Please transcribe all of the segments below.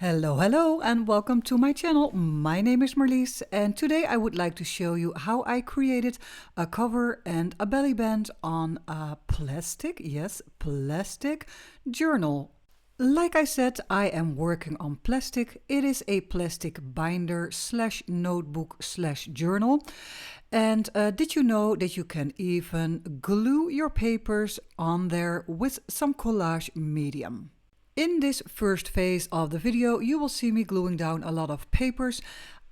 Hello, and welcome to my channel. My name is Marlies, and today I would like to show you how I created a cover and a belly band on a plastic journal. Like I said, I am working on plastic. It is a plastic binder slash notebook slash journal. And did you know that you can even glue your papers on there with some collage medium? In this first phase of the video, you will see me gluing down a lot of papers.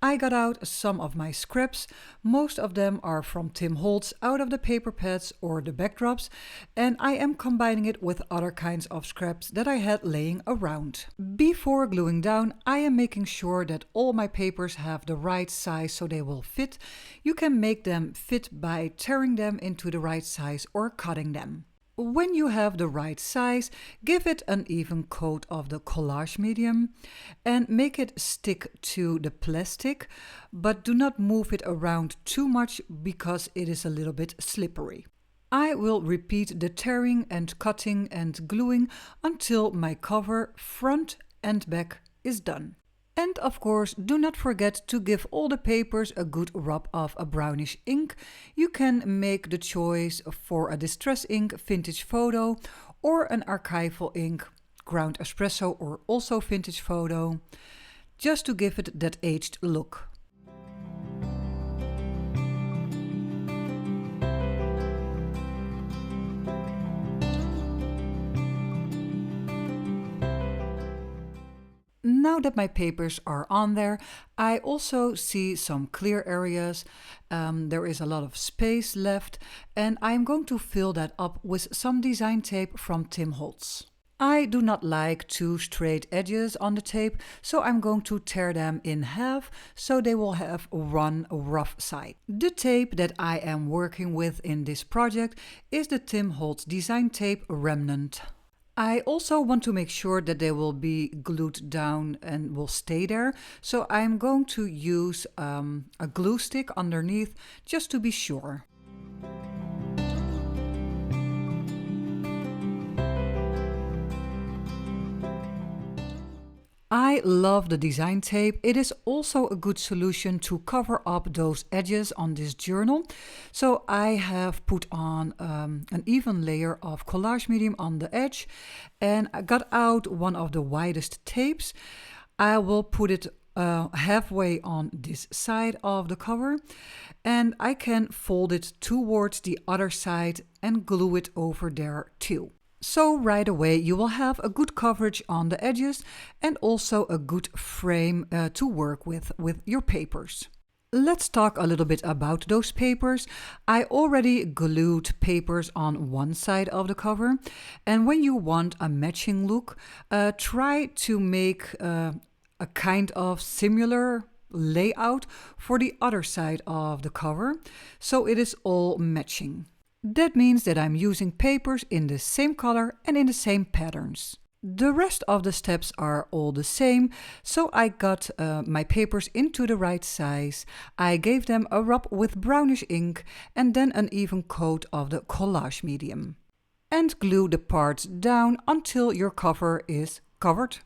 I got out some of my scraps. Most of them are from Tim Holtz, out of the paper pads or the backdrops, and I am combining it with other kinds of scraps that I had laying around. Before gluing down, I am making sure that all my papers have the right size so they will fit. You can make them fit by tearing them into the right size or cutting them. When you have the right size, give it an even coat of the collage medium and make it stick to the plastic, but do not move it around too much because it is a little bit slippery. I will repeat the tearing and cutting and gluing until my cover, front and back, is done. And of course, do not forget to give all the papers a good rub of a brownish ink. You can make the choice for a distress ink, vintage photo, or an archival ink, ground espresso, or also vintage photo, just to give it that aged look. Now that my papers are on there, I also see some clear areas. There is a lot of space left, and I'm going to fill that up with some design tape from Tim Holtz. I do not like too straight edges on the tape, so I'm going to tear them in half so they will have one rough side. The tape that I am working with in this project is the Tim Holtz design tape Remnant. I also want to make sure that they will be glued down and will stay there, so I'm going to use a glue stick underneath just to be sure. I love the design tape. It is also a good solution to cover up those edges on this journal. So I have put on an even layer of collage medium on the edge, and I got out one of the widest tapes. I will put it halfway on this side of the cover, and I can fold it towards the other side and glue it over there too. So right away you will have a good coverage on the edges and also a good frame to work with your papers. Let's talk a little bit about those papers. I already glued papers on one side of the cover, and when you want a matching look, try to make a kind of similar layout for the other side of the cover, so it is all matching. That means that I'm using papers in the same color and in the same patterns. The rest of the steps are all the same, so I got my papers into the right size. I gave them a rub with brownish ink and then an even coat of the collage medium. And glue the parts down until your cover is covered.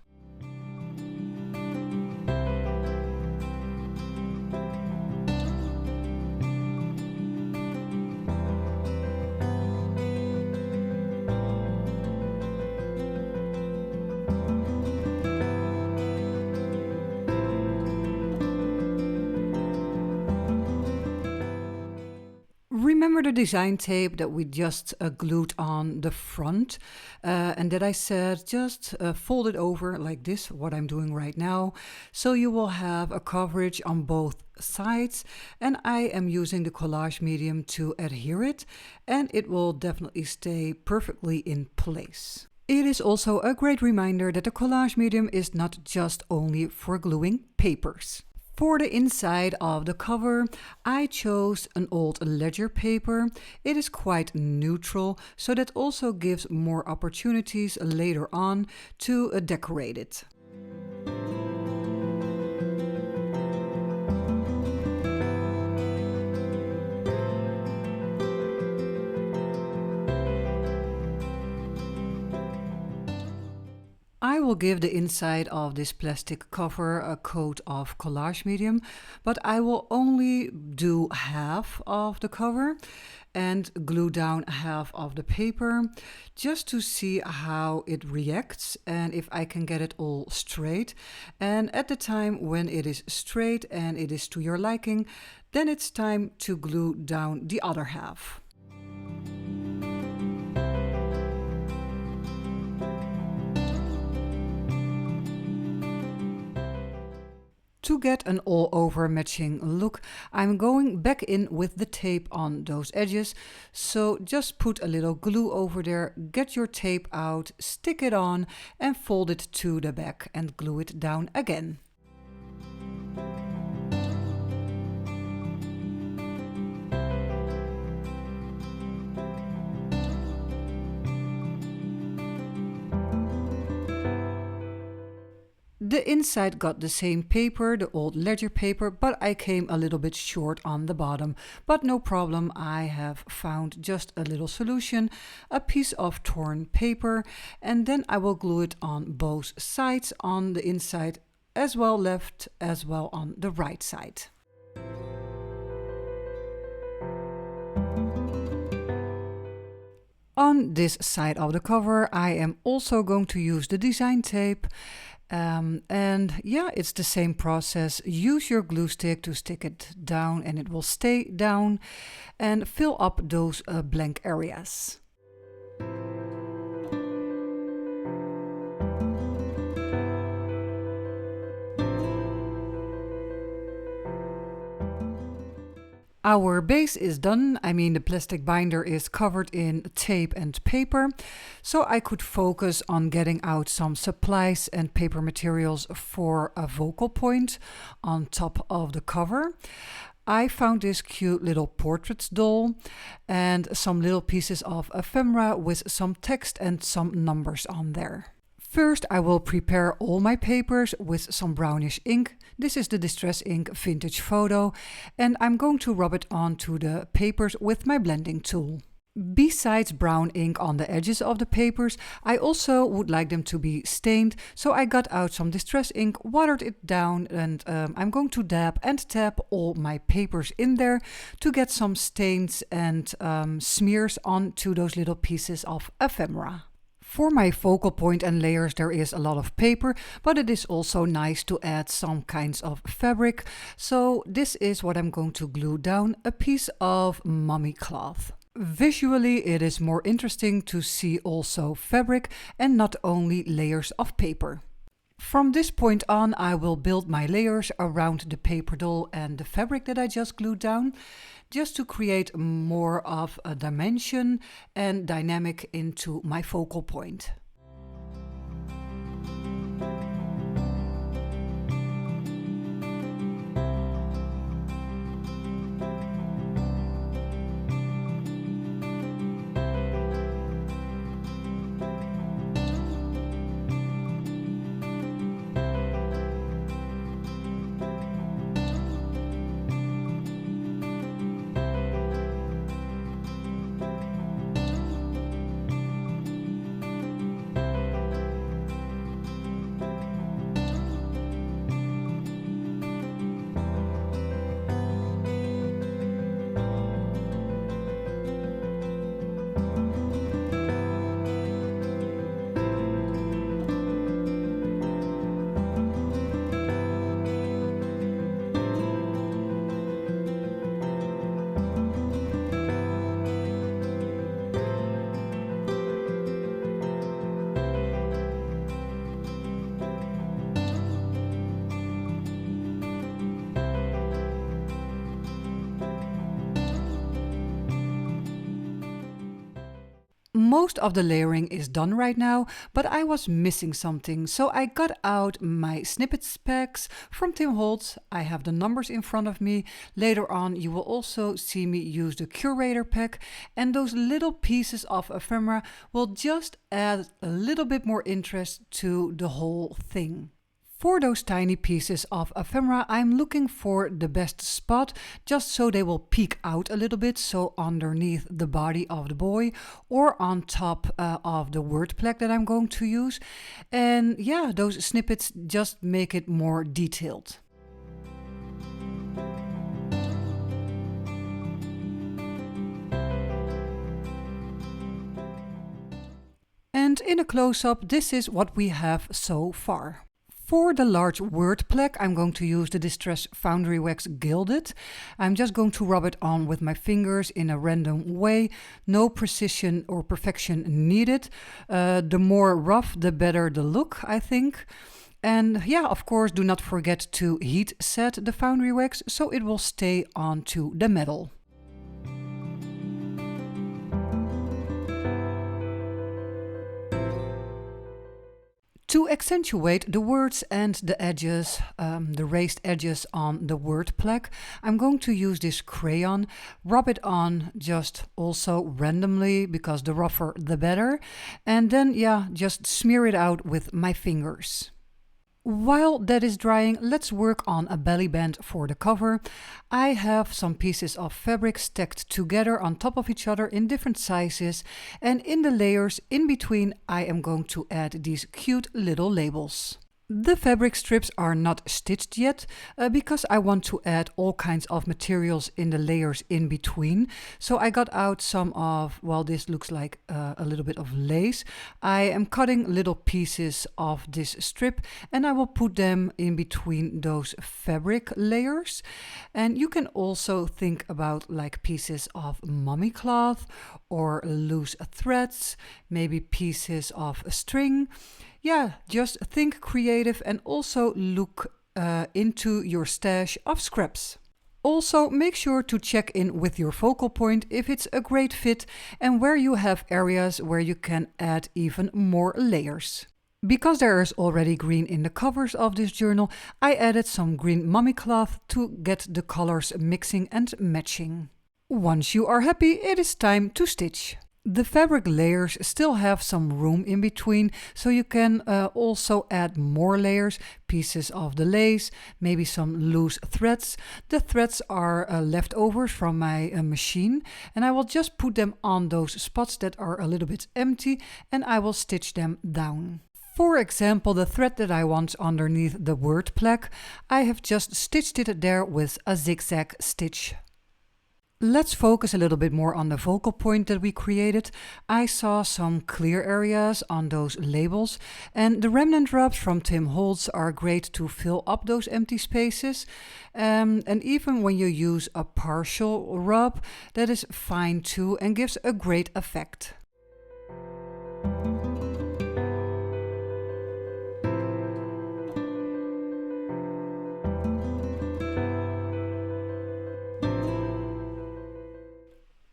Remember the design tape that we just glued on the front and that I said just fold it over like this, what I'm doing right now, so you will have a coverage on both sides, and I am using the collage medium to adhere it, and it will definitely stay perfectly in place. It is also a great reminder that the collage medium is not just only for gluing papers. For the inside of the cover, I chose an old ledger paper. It is quite neutral, so that also gives more opportunities later on to decorate it. will give the inside of this plastic cover a coat of collage medium, but I will only do half of the cover and glue down half of the paper just to see how it reacts and if I can get it all straight. And at the time when it is straight and it is to your liking, then it's time to glue down the other half. To get an all-over matching look, I'm going back in with the tape on those edges. So just put a little glue over there, get your tape out, stick it on and fold it to the back and glue it down again. The inside got the same paper, the old ledger paper, but I came a little bit short on the bottom. But no problem, I have found just a little solution, a piece of torn paper, and then I will glue it on both sides, on the inside as well left as well on the right side. On this side of the cover I am also going to use the design tape. And yeah, it's the same process. Use your glue stick to stick it down and it will stay down, and fill up those blank areas. Our base is done. I mean, the plastic binder is covered in tape and paper, so I could focus on getting out some supplies and paper materials for a focal point on top of the cover. I found this cute little portraits doll and some little pieces of ephemera with some text and some numbers on there. First, I will prepare all my papers with some brownish ink. This is the Distress Ink Vintage Photo, and I'm going to rub it onto the papers with my blending tool. Besides brown ink on the edges of the papers, I also would like them to be stained, so I got out some Distress ink, watered it down, and I'm going to dab and tap all my papers in there to get some stains and smears onto those little pieces of ephemera. For my focal point and layers there is a lot of paper, but it is also nice to add some kinds of fabric. So this is what I'm going to glue down, a piece of mummy cloth. Visually it is more interesting to see also fabric and not only layers of paper. From this point on I will build my layers around the paper doll and the fabric that I just glued down, just to create more of a dimension and dynamic into my focal point. Most of the layering is done right now, but I was missing something, so I got out my Snippets packs from Tim Holtz. I have the numbers in front of me. Later on you will also see me use the Curator pack, and those little pieces of ephemera will just add a little bit more interest to the whole thing. For those tiny pieces of ephemera, I'm looking for the best spot, just so they will peek out a little bit, so underneath the body of the boy or on top of the word plaque that I'm going to use. And yeah, those snippets just make it more detailed. And in a close-up, this is what we have so far. For the large word plaque, I'm going to use the Distress Foundry Wax Gilded. I'm just going to rub it on with my fingers in a random way. No precision or perfection needed. The more rough, the better the look, I think. And yeah, of course, do not forget to heat set the foundry wax so it will stay onto the metal. To accentuate the words and the edges, the raised edges on the word plaque, I'm going to use this crayon, rub it on just also randomly, because the rougher the better, and then yeah, just smear it out with my fingers. While that is drying, let's work on a belly band for the cover. I have some pieces of fabric stacked together on top of each other in different sizes, and in the layers in between I am going to add these cute little labels. The fabric strips are not stitched yet because I want to add all kinds of materials in the layers in between. So I got out some of, well, this looks like a little bit of lace. I am cutting little pieces of this strip and I will put them in between those fabric layers. And you can also think about like pieces of mummy cloth or loose threads, maybe pieces of string. Yeah, just think creative and also look into your stash of scraps. Also, make sure to check in with your focal point if it's a great fit and where you have areas where you can add even more layers. Because there is already green in the covers of this journal, I added some green mummy cloth to get the colors mixing and matching. Once you are happy, it is time to stitch. The fabric layers still have some room in between, so you can also add more layers, pieces of the lace, maybe some loose threads. The threads are leftovers from my machine, and I will just put them on those spots that are a little bit empty, and I will stitch them down. For example, the thread that I want underneath the word plaque, I have just stitched it there with a zigzag stitch. Let's focus a little bit more on the focal point that we created. I saw some clear areas on those labels, and the remnant rubs from Tim Holtz are great to fill up those empty spaces. And even when you use a partial rub, that is fine too and gives a great effect.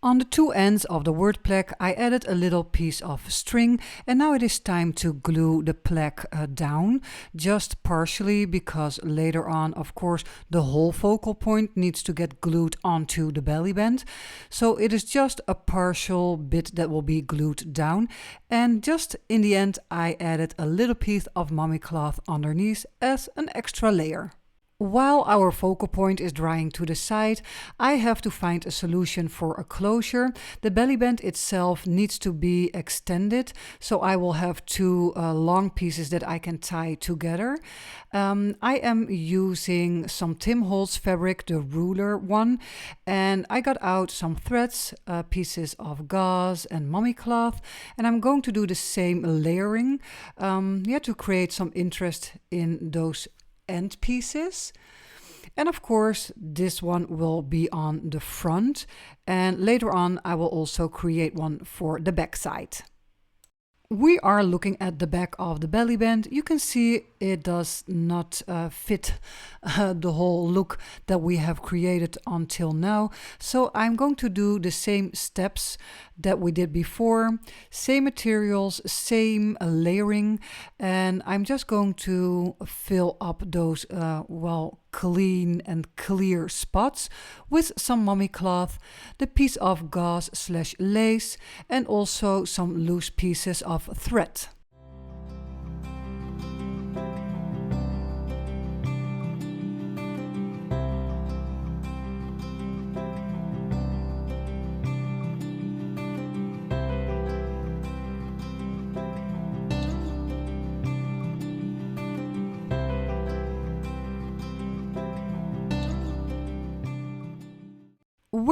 On the two ends of the word plaque, I added a little piece of string, and now it is time to glue the plaque down, just partially, because later on, of course, the whole focal point needs to get glued onto the belly band. So it is just a partial bit that will be glued down, and just in the end, I added a little piece of mummy cloth underneath as an extra layer. While our focal point is drying to the side, I have to find a solution for a closure. The belly band itself needs to be extended, so I will have two long pieces that I can tie together. I am using some Tim Holtz fabric, the ruler one, and I got out some threads, pieces of gauze and mummy cloth, and I'm going to do the same layering to create some interest in those end pieces. And of course, this one will be on the front, and later on I will also create one for the back side. We are looking at the back of the belly band. You can see it does not fit the whole look that we have created until now. So I'm going to do the same steps that we did before, same materials, same layering, and I'm just going to fill up those clean and clear spots with some mummy cloth, the piece of gauze/lace, and also some loose pieces of thread.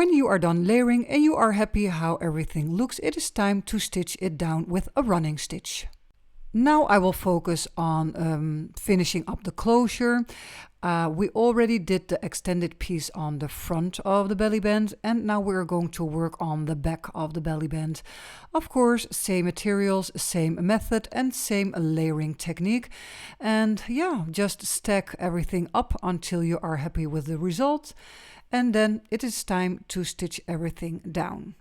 When you are done layering and you are happy how everything looks, it is time to stitch it down with a running stitch. Now I will focus on finishing up the closure. We already did the extended piece on the front of the belly band, and now we're going to work on the back of the belly band. Of course, same materials, same method and same layering technique. And yeah, just stack everything up until you are happy with the result. And then it is time to stitch everything down.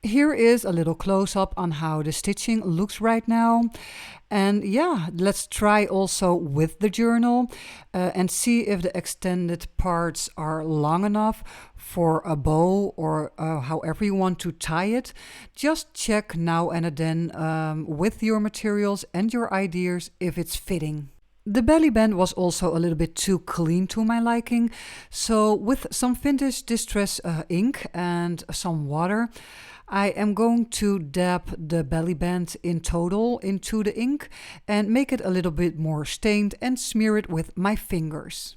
Here is a little close-up on how the stitching looks right now. And yeah, let's try also with the journal and see if the extended parts are long enough for a bow or however you want to tie it. Just check now and then with your materials and your ideas if it's fitting. The belly band was also a little bit too clean to my liking, so with some vintage distress ink and some water, I am going to dab the belly band in total into the ink and make it a little bit more stained and smear it with my fingers.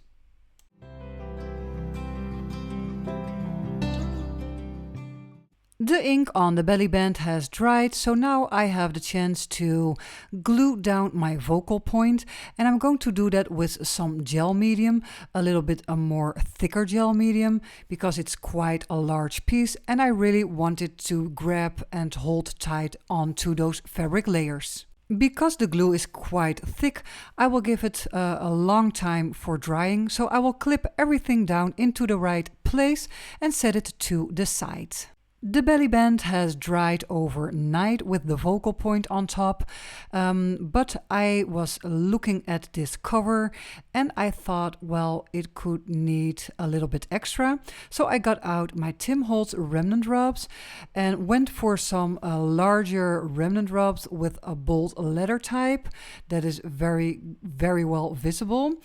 The ink on the belly band has dried, so now I have the chance to glue down my focal point, and I'm going to do that with some gel medium, a little bit a more thicker gel medium, because it's quite a large piece and I really want it to grab and hold tight onto those fabric layers. Because the glue is quite thick, I will give it a long time for drying, so I will clip everything down into the right place and set it to the side. The belly band has dried overnight with the focal point on top, but I was looking at this cover and I thought, well, it could need a little bit extra. So I got out my Tim Holtz Remnant rubs and went for some larger Remnant rubs with a bold leather type that is very, very well visible.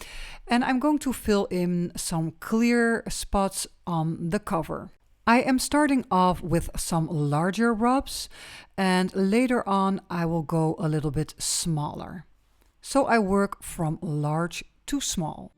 And I'm going to fill in some clear spots on the cover. I am starting off with some larger rubs and later on I will go a little bit smaller. So I work from large to small.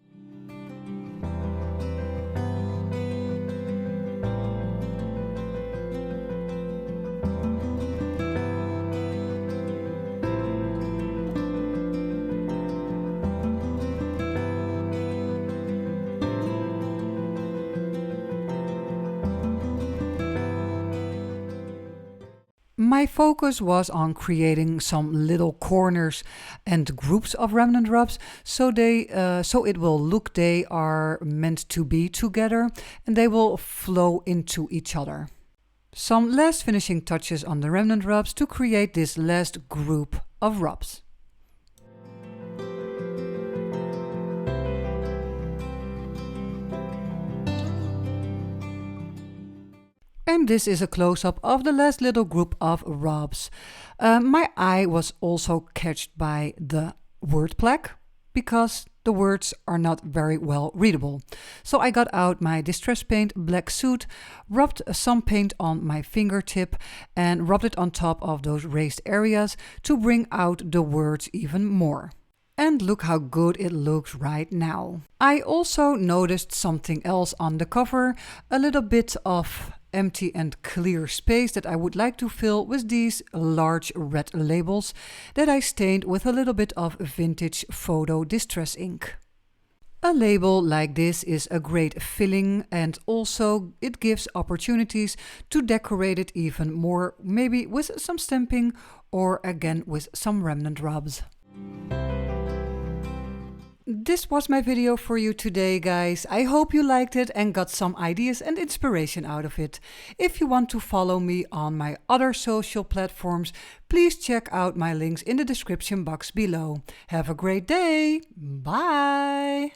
My focus was on creating some little corners and groups of remnant rubs, so it will look they are meant to be together and they will flow into each other. Some last finishing touches on the remnant rubs to create this last group of rubs. And this is a close-up of the last little group of rubs. My eye was also catched by the word plaque because the words are not very well readable. So I got out my Distress Paint Black Soot, rubbed some paint on my fingertip and rubbed it on top of those raised areas to bring out the words even more. And look how good it looks right now. I also noticed something else on the cover, a little bit of empty and clear space that I would like to fill with these large red labels that I stained with a little bit of vintage photo distress ink. A label like this is a great filling and also it gives opportunities to decorate it even more, maybe with some stamping or again with some remnant rubs. This was my video for you today, guys. I hope you liked it and got some ideas and inspiration out of it. If you want to follow me on my other social platforms, please check out my links in the description box below. Have a great day. Bye.